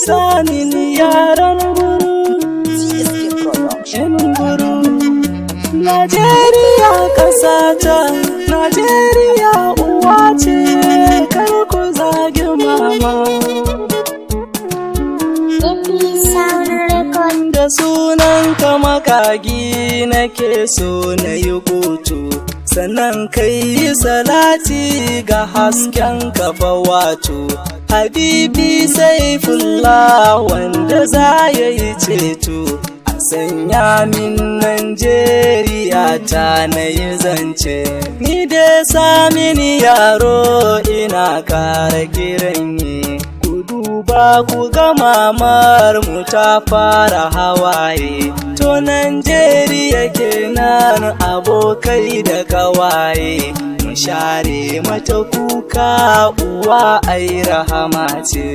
samin yaran guru. Najeriya ƙasata, Najeriya uwa ce, kar ku zagi mama. Da sunanka makagi nake so na yi kotu, sannan kai salati ga hasken kafa wato. Habibi Saifullah wanda za ya yi ceto, a sanya min Najeriya ta na yi zance. Ni dai samini yaro ina kara kiran yi, ba ku ga mamar mu ta fara hawaye. To Najeriya kenan abokai da kawaye, mu share mata kuka uwa ai rahama ce.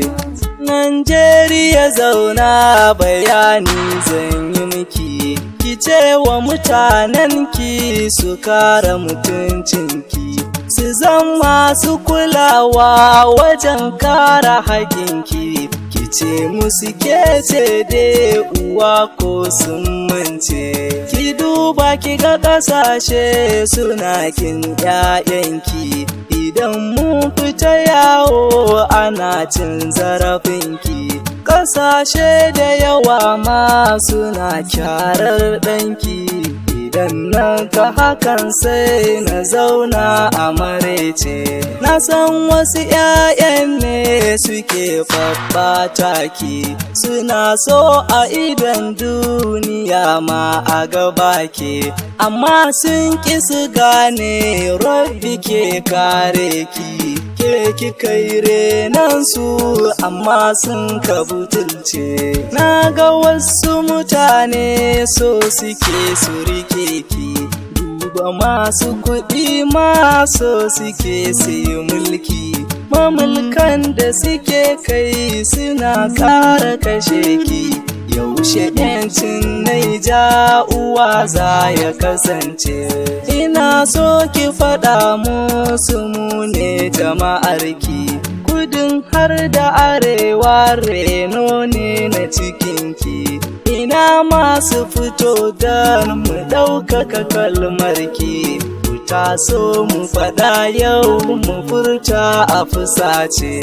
Najeriya zauna bayani zan yi miki, ki ce wa mutanenki su kare mutuncinki, su zama su kulawa wajen kare haƙinki. Ki ce musu kece dai uwa ko sun mance. Ki duba ki ga ƙasashe suna kin ƴaƴanki, idan mun fita yawo ana cin zarafinki. Ƙasashe da yawa ma suna kyarar ɗanki, idan nan ka hakan sai na zauna a marece. Na san wasu ƴaƴan ne suke babbata ki, suna so a idan duniya ma a gaba ke, amma sun ƙi su gane Rabbi ke kare ki. Ke kika yi renan su amma sun ka butulce. Na ga wasu mutane so suke su rike ki, duba masu kuɗi maso suke su yi mulki. Mamulkan da suke kai suna ƙara kashe ki, yaushe ƴancin Naija uwa za ya kasance. Ina so ki faɗa musu mu ne jama'arki, kudin har da arewa reno ne na cikinki. Ina masu fito don mu ɗaukaka kalmarki, ku taso mu faɗa yau mu furta a fusace.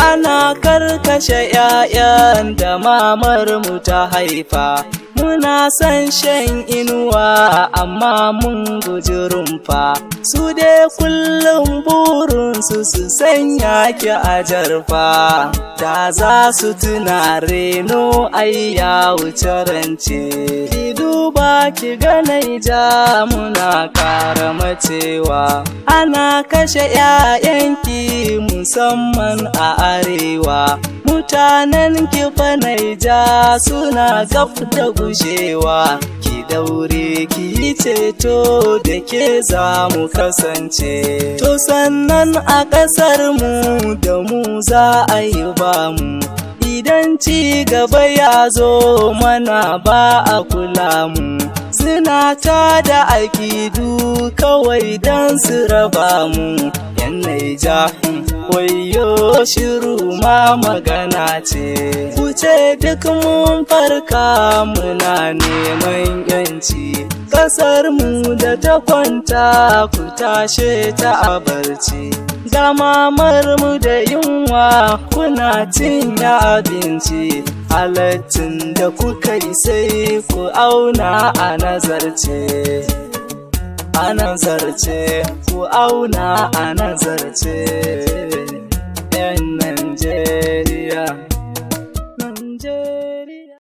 Ana karkashe ƴaƴan da mamar mu ta haifa, muna son shan inuwa amma mun guji rumfa. Su dai kullum burinsu su sanya ki a jarfa, da za su tuna reno ai ya wuce rance. Ki duba ki ga Naija muna kara macewa, ana kashe ƴaƴanki musamman a arewa. Mutanen kifa Naija suna gab da gushewa, ki daure ki yi ceto da ke za mu kasance. To sannan a ƙasar mu da mu za a yi ba mu, idan ci gaba ya zo mana ba a kula mu. Suna ta da aƙidu kawai don su raba mu. Yan Naija wayo shiru ma magana ce, ku ce duk mun farka muna neman yanci. Ƙasar mu da ta kwanta ku tashe ta a barci, ga mamar mu da yunwa kuna cinye abinci. Halaccin da kuka yi sai ku auna a nazarce, a nazarce, ku auna a nazarce.